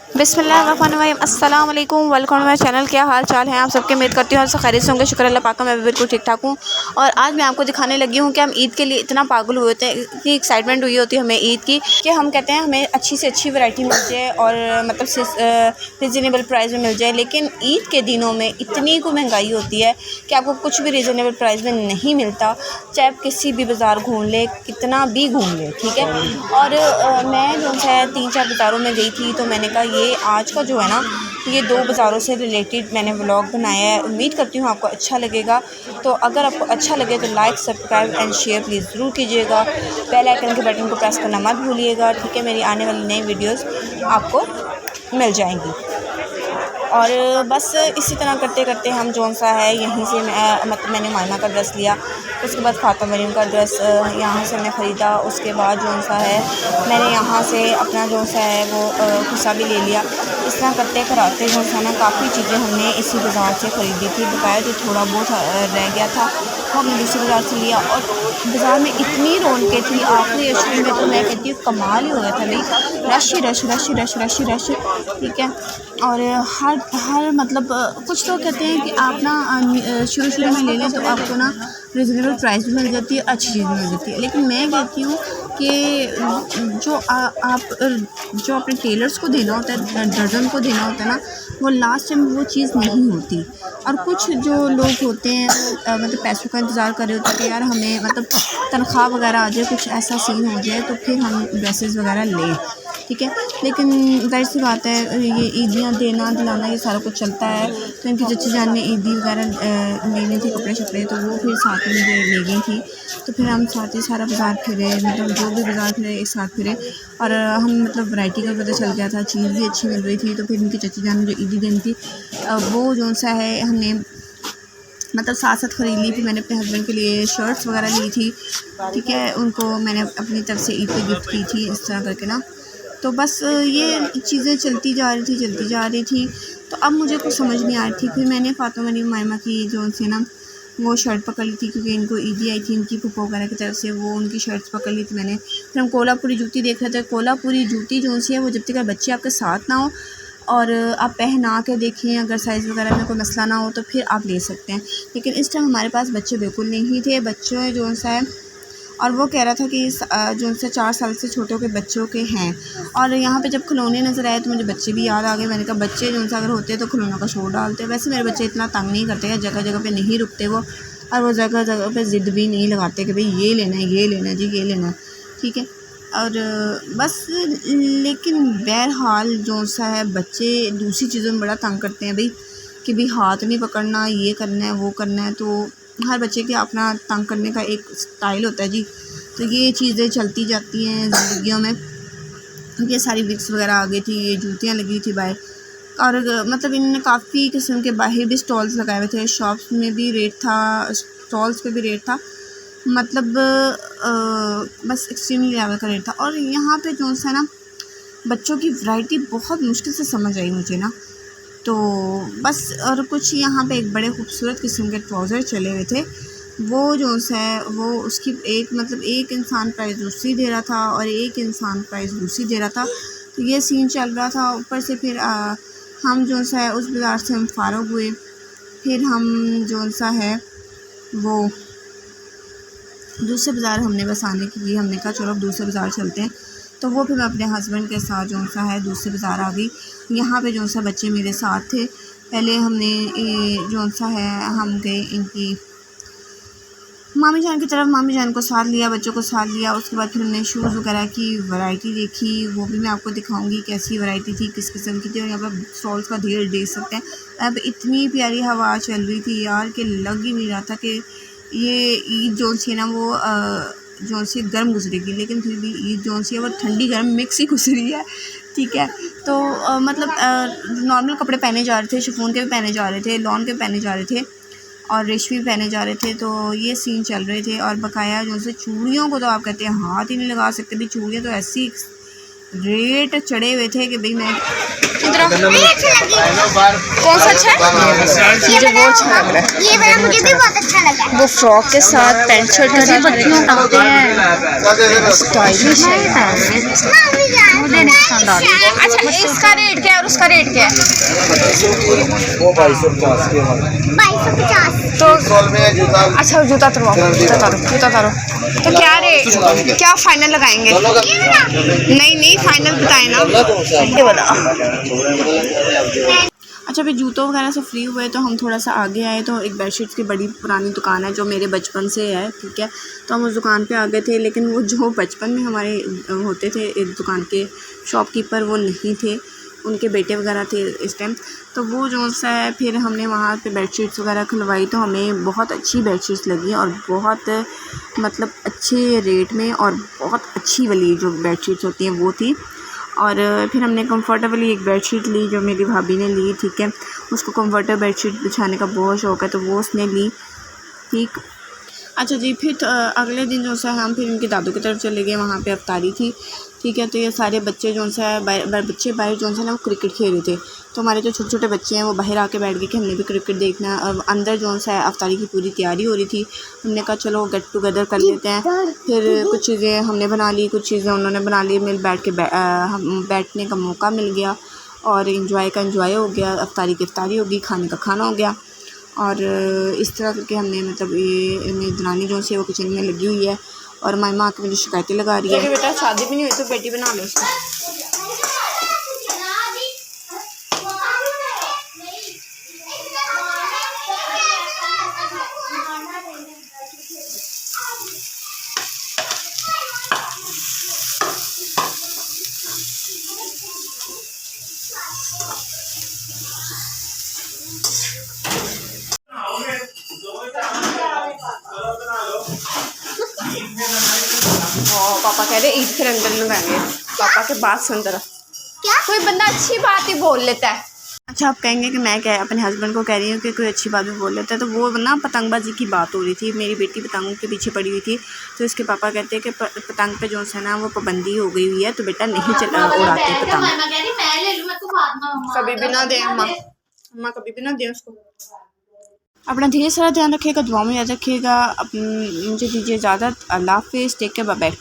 बिस्मिल्लाहिर्रहमानिर्रहीम अस्सलाम वालेकुम, वेलकम माय चैनल। क्या हाल चाल है आप सबके? उम्मीद करती हूँ सब खैरियत से होंगे। शुक्र अल्लाह पाक का, मैं भी बिल्कुल ठीक ठाक हूँ। और आज मैं आपको दिखाने लगी हूँ कि हम ईद के लिए इतना पागल हुए होते हैं, इतनी एक्साइटमेंट हुई होती है हमें ईद की, कि हम कहते हैं हमें अच्छी से अच्छी वैरायटी मिल जाए और मतलब रिजनेबल प्राइस में मिल जाए। लेकिन ईद के दिनों में इतनी को महंगाई होती है कि आपको कुछ भी रिजनेबल प्राइस में नहीं मिलता, चाहे आप किसी भी बाज़ार घूम ले, कितना भी घूम ले, ठीक है। और मैं जो है 3-4 बाज़ारों में गई थी, तो मैंने कहा ये आज का जो है ना, ये 2 बाज़ारों से रिलेटेड मैंने व्लॉग बनाया है। उम्मीद करती हूँ आपको अच्छा लगेगा। तो अगर आपको अच्छा लगे तो like, subscribe and share please ज़रूर कीजिएगा। बेल आइकन के बटन को प्रेस करना मत भूलिएगा, ठीक है। मेरी आने वाली नई वीडियोस आपको मिल जाएंगी। और बस इसी तरह करते करते हम जौन सा है यहीं से मतलब मैंने मायना का ड्रेस लिया, उसके बाद फातिमा मरियम का ड्रेस यहाँ से मैं ख़रीदा। उसके बाद जौन सा है मैंने यहाँ से अपना जौन सा है वो हिस्सा भी ले लिया। इस तरह करते कराते जौन सा ना काफ़ी चीज़ें हमने इसी बाज़ार से ख़रीदी थी। बकाया जो थोड़ा बहुत रह गया था वो हमने दूसरे बाज़ार से लिया। और बाज़ार में इतनी रौनकें थी, आखिरी अशरे में तो मैं कहती हूँ कमाल ही हो गया था भाई। रश ही rush rush rush rush rush, ठीक है। और हर मतलब कुछ लोग कहते हैं कि आप ना शुरू में ले लें तो आपको ना रिजनेबल प्राइस भी मिल जाती है, अच्छी चीज़ भी मिल जाती है। लेकिन मैं कहती हूँ कि आप जो अपने टेलर्स को देना होता है, दर्जन को देना होता है ना, वो लास्ट टाइम वो चीज़ नहीं होती। और कुछ जो लोग होते हैं वो मतलब पैसों का इंतज़ार कर रहे होते हैं कि यार हमें मतलब तनख्वाह वगैरह आ जाए, कुछ ऐसा सीन हो जाए तो फिर हम ड्रेसेस वगैरह लें, ठीक है। लेकिन जाहिर सी बात है ये ईदियाँ देना दिलाना ये सारा कुछ चलता है। तो इनकी चची जान ने ईदी वगैरह लेने थे कपड़े शपड़े, तो वो फिर साथ में मुझे ले गई थी। तो फिर हम साथ ही सारा बाज़ार फिरे, मतलब जो भी बाज़ार फिरे एक साथ फिरे। और हम मतलब वैरायटी का पता चल गया था, चीज़ भी अच्छी मिल रही थी। तो फिर इनकी चची जान ने जो ईदी देनी थी वो जो सा है हमने मतलब साथ साथ ख़रीद ली थी। मैंने अपने हस्बैंड के लिए शर्ट्स वगैरह ली थी, ठीक है। उनको मैंने अपनी तरफ से ईद पे गिफ्ट की थी, इस तरह करके ना। तो बस ये चीज़ें चलती जा रही थी। तो अब मुझे कुछ समझ नहीं आ रही थी। फिर मैंने फातिमा मरियम मायमा की जो से ना वो शर्ट पकड़ ली थी, क्योंकि इनको ईदी आई थी इनकी फूफा वगैरह की तरफ से, वो उनकी शर्ट्स पकड़ ली थी मैंने। फिर हम कोल्हापुरी जूती देख रहे थे। कोल्हापुरी जूती जो सी है वो जब तक बच्चे आपके साथ ना हो और आप पहना के देखें, अगर साइज़ वगैरह में कोई मसला ना हो तो फिर आप ले सकते हैं। लेकिन इस टाइम हमारे पास बच्चे बिल्कुल नहीं थे। बच्चों जो सा है और वो कह रहा था कि जो उनसे 4 साल से छोटों के बच्चों के हैं। और यहाँ पे जब खिलौने नज़र आए तो मुझे बच्चे भी याद आ गए। मैंने कहा बच्चे जो उनसे अगर होते तो खिलौनों का शोर डालते। वैसे मेरे बच्चे इतना तंग नहीं करते हैं, जगह जगह पे नहीं रुकते वो, और वो जगह जगह पे ज़िद भी नहीं लगाते कि भाई ये लेना है, ये लेना है जी, ये लेना है, ठीक है। और बस लेकिन बहरहाल जो सा है बच्चे दूसरी चीज़ों में बड़ा तंग करते हैं भाई, कि भाई हाथ नहीं पकड़ना, ये करना है, वो करना है। तो हर बच्चे के अपना तंग करने का एक स्टाइल होता है जी। तो ये चीज़ें चलती जाती हैं ज़िंदगियों में। ये सारी विक्स वगैरह आ गई थी, ये जूतियाँ लगी थी बाहर। और मतलब इन्होंने काफ़ी किस्म के बाहर भी स्टॉल्स लगाए हुए थे, शॉप्स में भी रेट था, स्टॉल्स पे भी रेट था। मतलब बस एक्सट्रीमली लेवल का रेट था। और यहाँ पे जो सा ना बच्चों की वैरायटी बहुत मुश्किल से समझ आई मुझे ना। तो बस और कुछ यहाँ पे एक बड़े खूबसूरत किस्म के ट्राउज़र चले हुए थे। वो जो है वो उसकी एक मतलब एक इंसान प्राइस दूसरी दे रहा था और एक इंसान प्राइस दूसरी दे रहा था। तो ये सीन चल रहा था। ऊपर से फिर हम जो सा है उस बाज़ार से हम फ़ारिग हुए। फिर हम जो सा है वो दूसरे बाज़ार हमने बस आने के लिए हमने कहा चलो अब दूसरे बाज़ार चलते हैं। तो वो फिर मैं अपने हस्बैंड के साथ जो सा है दूसरे बाज़ार आ गई। यहाँ पे जो सा बच्चे मेरे साथ थे। पहले हमने जो सा है हम गए इनकी मामी जान की तरफ, मामी जान को साथ लिया, बच्चों को साथ लिया। उसके बाद फिर हमने शूज़ वगैरह की वैरायटी देखी, वो भी मैं आपको दिखाऊंगी कैसी वैरायटी थी, किस किस्म की थी। और यहाँ पर स्टॉल्स का ढेर देख सकते हैं। यहाँ पर इतनी प्यारी हवा चल रही थी यार कि लग ही नहीं रहा था कि ये ईद जो सी ना वो जो सी गर्म गुजरेगी, लेकिन फिर भी ईद जो सी है वो ठंडी गर्म मिक्स ही गुजरी है, ठीक है। तो मतलब नॉर्मल कपड़े पहने जा रहे थे, शिफॉन के भी पहने जा रहे थे, लॉन के पहने जा रहे थे और रेशमी पहने जा रहे थे। तो ये सीन चल रहे थे। और बकाया जो से चूड़ियों को तो आप कहते हैं हाथ ही नहीं लगा सकते भाई। चूड़ियाँ तो ऐसी रेट चढ़े हुए थे कि भाई मैं कौन सा अच्छा है? मुझे वो अच्छा लग रहा है। ये वाला मुझे भी बहुत अच्छा लगा। वो फ्रॉक के साथ पैंट शर्ट के साथ बच्चियों टांगते हैं, स्टाइलिश है। मुझे नहीं पसंद आ रही। अच्छा इसका रेट क्या है और उसका रेट क्या है? वो 2250 तो अच्छा जूता उतरवाओ, जूता उतारो। तो क्या रेट, क्या फाइनल लगाएंगे? नहीं फाइनल बताए ना ये वाला। अच्छा अभी जूतों वगैरह से फ्री हुए तो हम थोड़ा सा आगे आए तो एक बेडशीट की बड़ी पुरानी दुकान है जो मेरे बचपन से है, ठीक है। तो हम उस दुकान पे आ गए थे, लेकिन वो जो बचपन में हमारे होते थे एक दुकान के शॉपकीपर वो नहीं थे, उनके बेटे वगैरह थे इस टाइम। तो वो जो सा है फिर हमने वहाँ पे बेडशीट्स वगैरह खुलवाई तो हमें बहुत अच्छी बेडशीट्स लगी और बहुत मतलब अच्छे रेट में और बहुत अच्छी वाली जो बेडशीट्स होती हैं वो थी। और फिर हमने कंफर्टेबली एक बेडशीट ली जो मेरी भाभी ने ली, ठीक है। उसको कंफर्टेबल बेडशीट बिछाने का बहुत शौक़ है तो वो उसने ली, ठीक। अच्छा जी फिर अगले दिन जो सा हम फिर उनके दादू की तरफ चले गए, वहाँ पे अफ्तारी थी, ठीक है। तो ये सारे बच्चे जो सा बच्चे बाहर जो सा ना वो क्रिकेट खेल रहे थे, तो हमारे जो छोटे छोटे बच्चे हैं वो बाहर आके बैठ गए कि हमने भी क्रिकेट देखना है। और अंदर जो सा अफ्तारी की पूरी तैयारी हो रही थी, हमने कहा चलो गेट टुगेदर कर लेते हैं। फिर कुछ चीज़ें हमने बना ली, कुछ चीज़ें उन्होंने बना ली, मिल बैठ के बैठने का मौका मिल गया और इंजॉय का इंजॉय हो गया, अफ्तारी की अफ्तारी हो गई, खाने का खाना हो गया। और इस तरह करके हमने मतलब ये मेरी दरानी जो सी वो किचन में लगी हुई है और मामा आके मुझे शिकायतें लगा रही है। बेटा शादी भी नहीं हुई तो बेटी बना लो उसको। पापा कह रहे ईद फिर अंदर लगाएंगे, पापा के बात सुन तरह क्या कोई बंदा अच्छी बात ही बोल लेता है। अच्छा आप कहेंगे कि मैं क्या अपने हस्बैंड को कह रही हूँ कि कोई अच्छी बात भी बोल लेता है, तो वो ना पतंगबाजी की बात हो रही थी, मेरी बेटी पतंगों के पीछे पड़ी हुई थी। तो इसके पापा कहते हैं कि पतंग पे जो है ना वो पाबंदी हो गई हुई है तो बेटा नहीं उड़ाते पतंग, कभी भी ना दें अम्मा कभी भी ना दें उसको। अपना धीरे सारा ध्यान रखिएगा, दुआ में याद रखिएगा। मुझे दीजिए इजाज़त, अल्लाह हाफिज़, टेक केयर, बाय बाय।